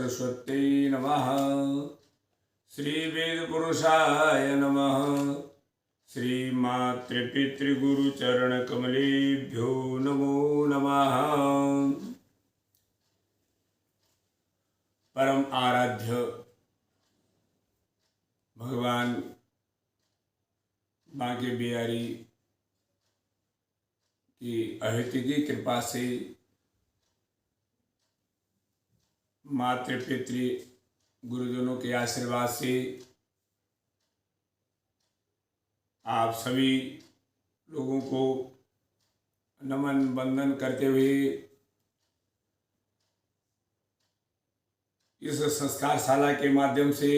सरस्वत्यै नमः। श्रीवेदपुरुषाय नमः। श्रीमातृपितृगुरुचरणकमलेभ्यो नमो नमः। परम आराध्य भगवान बांके बिहारी की अहेतुकी कृपा से मातृ पितृ गुरुजनों के आशीर्वाद से आप सभी लोगों को नमन वंदन करते हुए इस संस्कारशाला के माध्यम से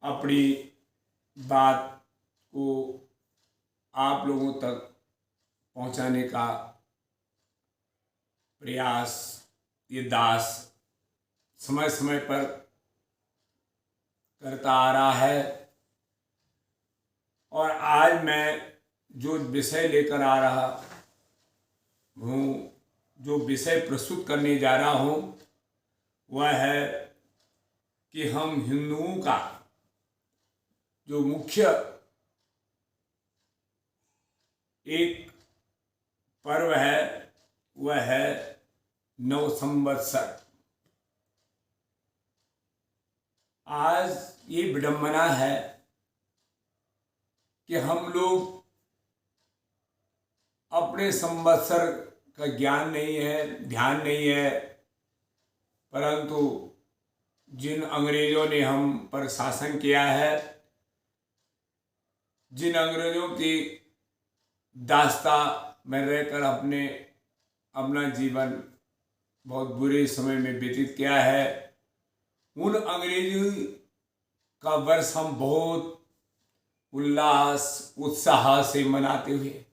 अपनी बात को आप लोगों तक पहुंचाने का प्रयास ये दास समय समय पर करता आ रहा है। और आज मैं जो विषय लेकर आ रहा हूँ, जो विषय प्रस्तुत करने जा रहा हूँ, वह है कि हम हिंदुओं का जो मुख्य एक पर्व है वह है नव संवत्सर। आज ये विडंबना है कि हम लोग अपने संवत्सर का ज्ञान नहीं है, ध्यान नहीं है, परंतु जिन अंग्रेजों ने हम पर शासन किया है, जिन अंग्रेजों की दास्ता में रहकर अपना जीवन बहुत बुरे समय में व्यतीत किया है, उन अंग्रेजों का वर्ष हम बहुत उल्लास उत्साह से मनाते हुए,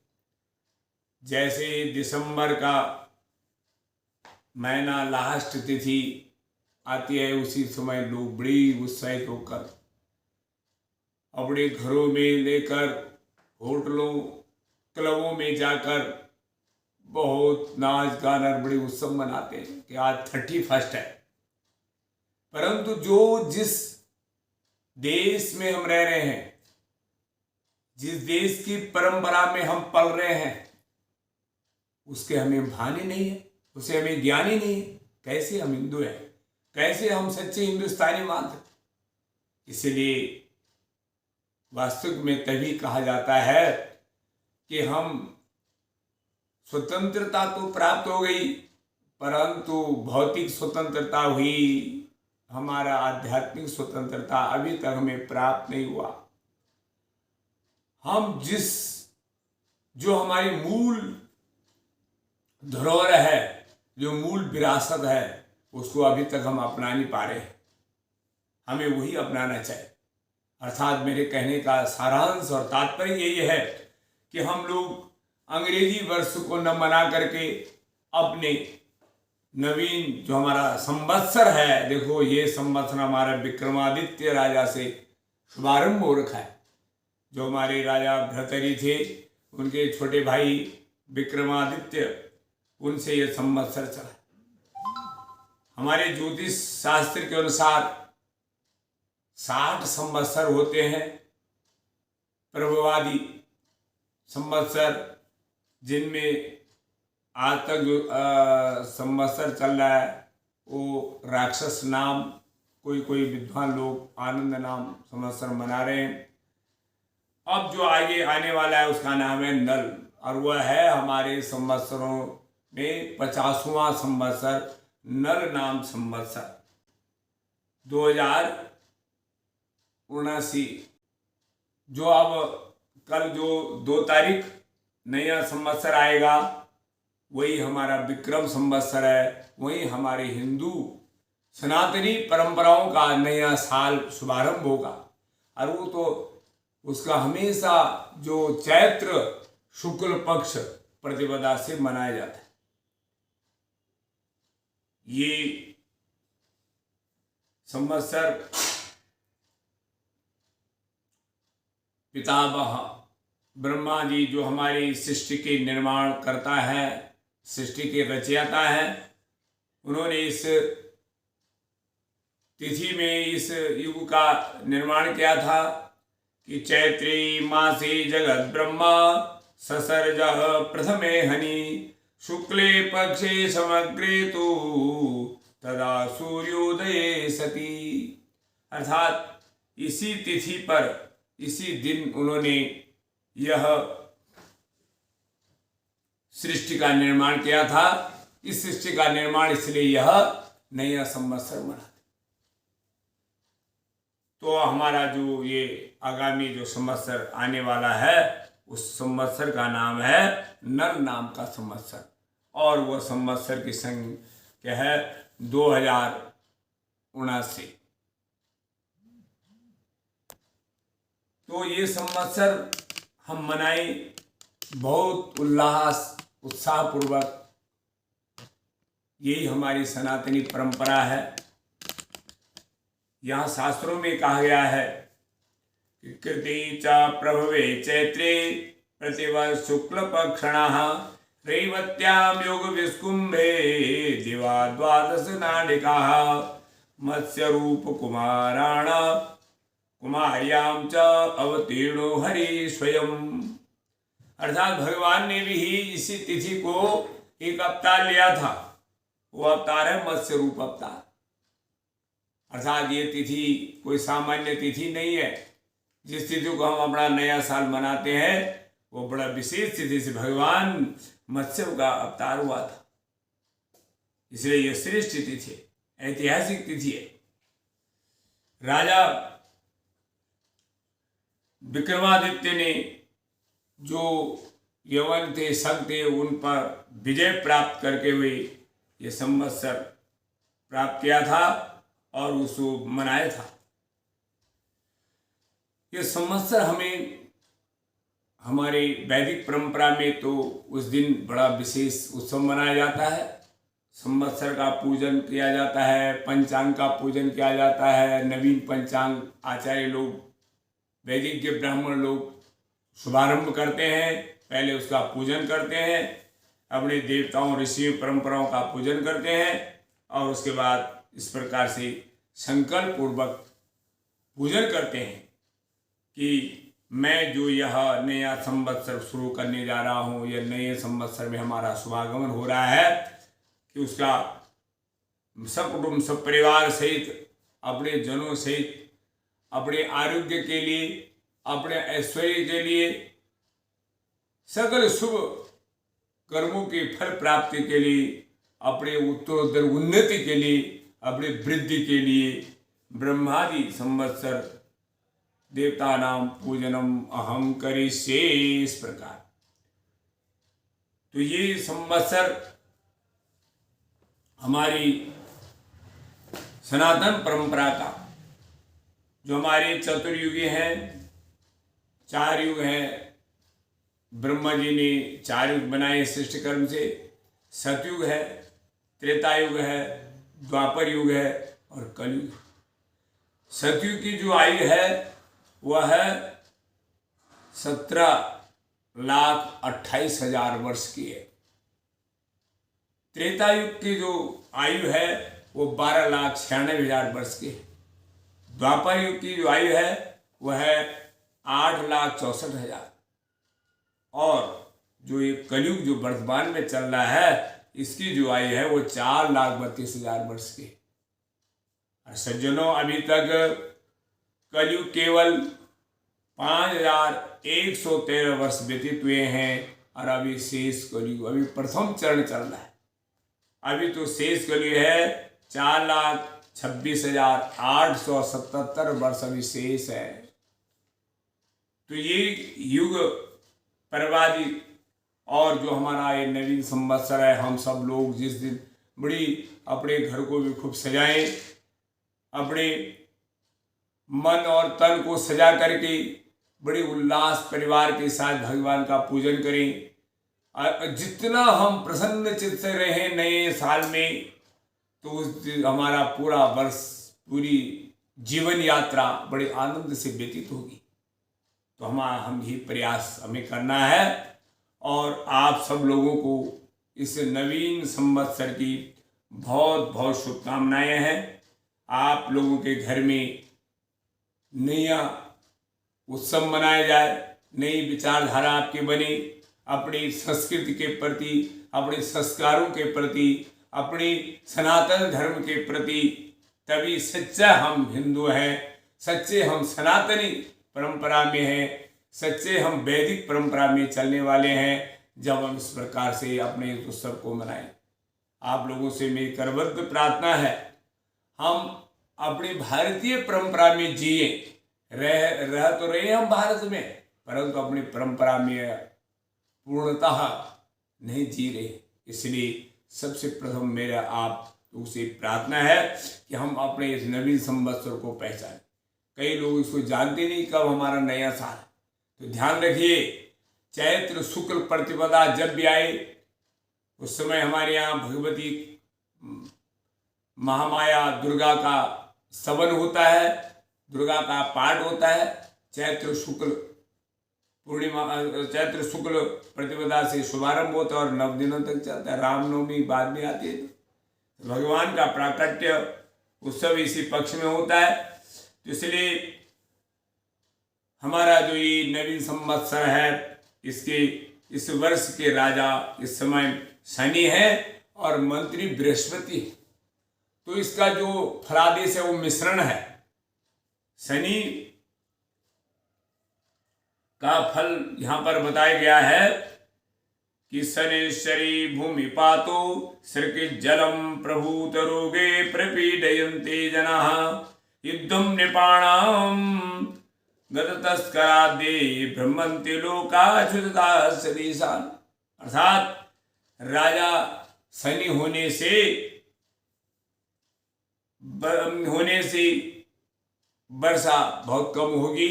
जैसे दिसंबर का महीना लास्ट तिथि आती है, उसी समय लोग बड़ी उत्साहित होकर अपने घरों में लेकर होटलों क्लबों में जाकर बहुत नाच गाना बड़े उत्सव मनाते हैं कि आज 31 है। परंतु जिस देश में हम रह रहे हैं, जिस देश की परंपरा में हम पल रहे हैं, उसके हमें भान ही नहीं है, उसे हमें ज्ञान ही नहीं है। कैसे हम हिंदू हैं, कैसे हम सच्चे हिंदुस्तानी मानते। इसलिए वास्तविक में तभी कहा जाता है कि हम स्वतंत्रता तो प्राप्त हो गई, परंतु भौतिक स्वतंत्रता हुई, हमारा आध्यात्मिक स्वतंत्रता अभी तक हमें प्राप्त नहीं हुआ। हम जो हमारी मूल धरोहर है, जो मूल विरासत है, उसको अभी तक हम अपना नहीं पा रहे हैं। हमें वही अपनाना चाहिए। अर्थात मेरे कहने का सारांश और तात्पर्य यही है कि हम लोग अंग्रेजी वर्ष को न मना करके अपने नवीन जो हमारा संवत्सर है, देखो ये संवत्सर हमारा विक्रमादित्य राजा से शुभारंभ हो रखा है। जो हमारे राजा भर्तृहरि थे, उनके छोटे भाई विक्रमादित्य, उनसे ये संवत्सर चला। हमारे ज्योतिष शास्त्र के अनुसार 60 संवत्सर होते हैं, प्रभवादि संवत्सर, जिनमें आज तक जो संवत्सर चल रहा है वो राक्षस नाम, कोई विद्वान लोग आनंद नाम संवत्सर मना रहे हैं। अब जो आगे आने वाला है उसका नाम है नल, और वह है हमारे संवत्सरों में 50वां संवत्सर, नल नाम संवत्सर 2079। जो अब कल जो 2 तारीख नया संवत्सर आएगा, वही हमारा विक्रम संवत्सर है, वही हमारे हिंदू सनातनी परंपराओं का नया साल शुभारंभ होगा। और वो तो उसका हमेशा जो चैत्र शुक्ल पक्ष प्रतिपदा से मनाया जाता है। ये संवत्सर पितामह ब्रह्मा जी जो हमारी सृष्टि के निर्माण करता है, सृष्टि के रचयिता है, उन्होंने इस तिथि में इस युग का निर्माण किया था कि चैत्री मासे जगत ब्रह्मा ससर्ज प्रथमे हनि शुक्ले पक्षे समग्रे तो तदा सूर्योदये सती। अर्थात इसी तिथि पर इसी दिन उन्होंने यह सृष्टि का निर्माण किया था। इस सृष्टि का निर्माण इसलिए यह नया संवत्सर मनाते। तो हमारा जो ये आगामी जो संवत्सर आने वाला है उस संवत्सर का नाम है नर नाम का संवत्सर, और वह संवत्सर की संख्या है 2079। तो ये संवत्सर हम मनाए बहुत उल्लास उत्साहपूर्वक। यही हमारी सनातनी परंपरा है। यहाँ शास्त्रों में कहा गया है कि कृति च प्रभवे चैत्रे प्रतिवर्ष शुक्ल पक्षणः रैवत्याम योग विस्कुंभे दिवा द्वादश नाडिकाः मत्स्य रूप कुमाराण कुमार्याम च अवतीर्णो हरि स्वयं। अर्थात भगवान ने भी इसी तिथि को एक अवतार लिया था। वो अवतार है मत्स्य रूप अवतार। अर्थात ये तिथि कोई सामान्य तिथि नहीं है। जिस तिथि को हम अपना नया साल मनाते हैं वो बड़ा विशेष तिथि से भगवान मत्स्य का अवतार हुआ था, इसलिए यह श्रेष्ठ तिथि है, ऐतिहासिक तिथि है। राजा विक्रमादित्य ने जो यवन थे शक थे उन पर विजय प्राप्त करके हुए ये संवत्सर प्राप्त किया था और उसको मनाया था। ये संवत्सर हमें हमारे वैदिक परंपरा में तो उस दिन बड़ा विशेष उत्सव मनाया जाता है। संवत्सर का पूजन किया जाता है, पंचांग का पूजन किया जाता है। नवीन पंचांग आचार्य लोग, वैदिक के ब्राह्मण लोग शुभारंभ करते हैं, पहले उसका पूजन करते हैं, अपने देवताओं ऋषियों परंपराओं का पूजन करते हैं और उसके बाद इस प्रकार से संकल्प पूर्वक पूजन करते हैं कि मैं जो यह नया संवत्सर शुरू करने जा रहा हूँ, यह नए संवत्सर में हमारा शुभागमन हो रहा है, कि उसका सब कुटुंब सब परिवार सहित अपने जनों सहित अपने आरोग्य के लिए, अपने ऐश्वर्य के लिए, सकल शुभ कर्मों के फल प्राप्ति के लिए, अपने उत्तरोत्तर उन्नति के लिए, अपने वृद्धि के लिए ब्रह्मादि संवत्सर देवता नाम पूजनम अहम करिष्ये, इस प्रकार। तो ये संवत्सर हमारी सनातन परंपरा का, जो हमारे चतुर्युगी हैं, 4 युग हैं। ब्रह्मा जी ने 4 युग बनाए सृष्टि कर्म से। सतयुग है, त्रेता युग है, द्वापर युग है और कलयुग। सतयुग की जो आयु है वह है 17,28,000 वर्ष की है। त्रेता युग की जो आयु है वो 12,96,000 वर्ष की है। द्वापर युग की जो आयु है वह है 8,64,000। और जो ये कलयुग जो वर्तमान में चल रहा है इसकी जो आयु है वो 4,32,000 वर्ष की। और सज्जनों, अभी तक कलयुग केवल 5,113 वर्ष व्यतीत हुए हैं और अभी शेष कलयुग, अभी प्रथम चरण चल रहा है। अभी तो शेष कलयुग है 4,26,877 वर्ष अभी शेष है। तो ये युग बर्बादी और जो हमारा ये नवीन संवत्सर है, हम सब लोग जिस दिन बड़ी अपने घर को भी खूब सजाएं, अपने मन और तन को सजा करके बड़ी उल्लास परिवार के साथ भगवान का पूजन करें। और जितना हम प्रसन्न चित्त से रहें नए साल में, तो उस दिन हमारा पूरा वर्ष, पूरी जीवन यात्रा बड़े आनंद से व्यतीत होगी। तो हम ही प्रयास हमें करना है और आप सब लोगों को इस नवीन संवत्सर की बहुत बहुत शुभकामनाएं हैं। आप लोगों के घर में नया उत्सव मनाया जाए, नई विचारधारा आपकी बने, अपनी संस्कृति के प्रति, अपने संस्कारों के प्रति, अपनी सनातन धर्म के प्रति। तभी सच्चा हम हिंदू हैं, सच्चे हम सनातनी परंपरा में हैं, सच्चे हम वैदिक परंपरा में चलने वाले हैं, जब हम इस प्रकार से अपने इस उत्सव को मनाएं। आप लोगों से मेरी करबद्ध प्रार्थना है, हम अपनी भारतीय परंपरा में जिए। रह तो रहे हम भारत में, परंतु अपनी परंपरा में पूर्णतः नहीं जी रहे। इसलिए सबसे प्रथम मेरा आप उसे प्रार्थना है कि हम अपने इस नवीन संवत्सर को पहचानें। कई लोग इसको जानते नहीं कब हमारा नया साल है, तो ध्यान रखिए, चैत्र शुक्ल प्रतिपदा जब भी आए उस समय हमारे यहाँ भगवती महामाया दुर्गा का स्तवन होता है, दुर्गा का पाठ होता है। चैत्र शुक्ल पूर्णिमा, चैत्र शुक्ल प्रतिपदा से शुभारंभ होता है और 9 दिनों तक चलता है। रामनवमी बाद में आती है, तो भगवान का प्राकट्य उत्सव इसी पक्ष में होता है। तो इसलिए हमारा जो ये नवीन संवत्सर है, इसके इस वर्ष के राजा इस समय शनि है और मंत्री बृहस्पति। तो इसका जो फलादेश है वो मिश्रण है। शनि का फल यहाँ पर बताया गया है कि शनिश्चरी भूमि पातो सृकित जलम प्रभूत रोगे प्रपीडयन्ते जनाः युद्धम नृपाणाम गत तस्करादे ब्रह्मन्ति लोकाच्युता सदीशान। अर्थात राजा शनि होने से वर्षा बहुत कम होगी,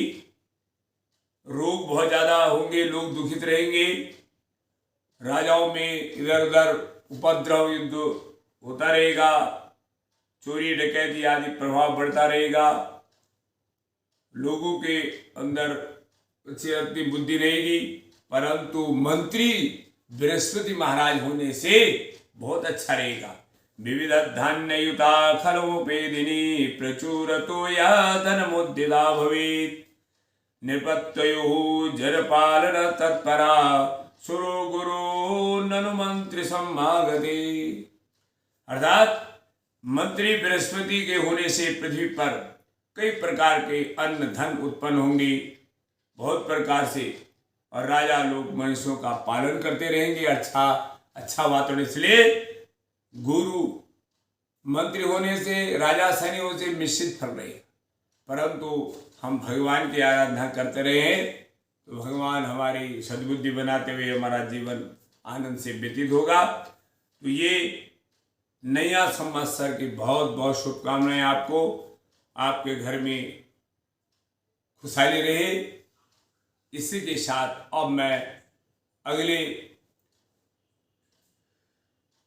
रोग बहुत ज्यादा होंगे, लोग दुखित रहेंगे, राजाओं में इधर उधर उपद्रव युद्ध होता रहेगा, चोरी डकैती आदि प्रभाव बढ़ता रहेगा, लोगों के अंदर अच्छी अपनी बुद्धि रहेगी। परंतु मंत्री बृहस्पति महाराज होने से बहुत अच्छा रहेगा। विविध धान्ययुता खलोपेदिनी प्रचुरतो या धनमुद्दिता भवेत् नृपत्वयो जरपालन तत्परा सुरो गुरो ननु मंत्री सम्मागते। अर्थात मंत्री बृहस्पति के होने से पृथ्वी पर कई प्रकार के अन्न धन उत्पन्न होंगे, बहुत प्रकार से, और राजा लोग मनुष्यों का पालन करते रहेंगे। अच्छा वातावरण। इसलिए गुरु मंत्री होने से, राजा शनि होने से मिश्रित फल रहे, परंतु हम भगवान की आराधना करते रहे तो भगवान हमारी सद्बुद्धि बनाते हुए हमारा जीवन आनंद से व्यतीत होगा। तो ये नया संवत्सर की बहुत बहुत शुभकामनाएं आपको, आपके घर में खुशहाली रहे। इसी के साथ अब मैं अगले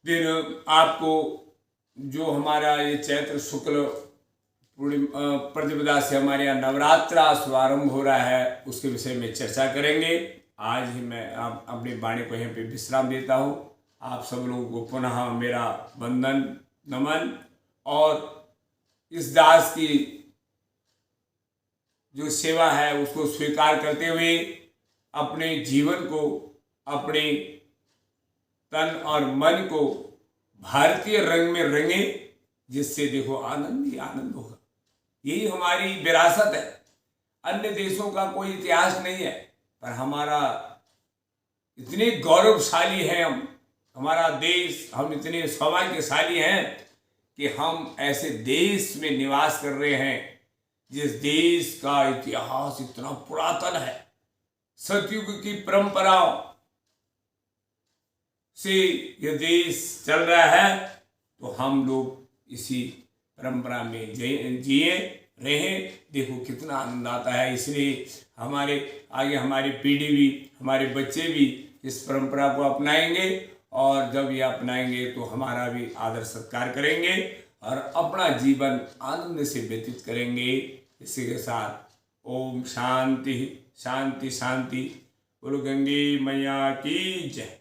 दिन आपको जो हमारा ये चैत्र शुक्ल प्रतिपदा से हमारे यहाँ नवरात्रा शुभारंभ हो रहा है, उसके विषय में चर्चा करेंगे। आज ही मैं अपनी वाणी को यहाँ पे विश्राम देता हूँ। आप सब लोगों को पुनः मेरा वंदन नमन, और इस दास की जो सेवा है उसको स्वीकार करते हुए अपने जीवन को, अपने तन और मन को भारतीय रंग में रंगे, जिससे देखो आनंद ही आनंद होगा। यही हमारी विरासत है। अन्य देशों का कोई इतिहास नहीं है, पर हमारा इतने गौरवशाली है हम, हमारा देश, हम इतने सौभाग्यशाली हैं कि हम ऐसे देश में निवास कर रहे हैं जिस देश का इतिहास इतना पुरातन है। सतयुग की परंपरा से यह देश चल रहा है, तो हम लोग इसी परंपरा में जिए रहें। देखो कितना आनंद आता है। इसलिए हमारे आगे हमारी पीढ़ी भी, हमारे बच्चे भी इस परंपरा को अपनाएंगे, और जब ये अपनाएंगे तो हमारा भी आदर सत्कार करेंगे और अपना जीवन आनंद से व्यतीत करेंगे। इसी के साथ ओम शांति शांति शांति। बोलो गंगे मैया की जय।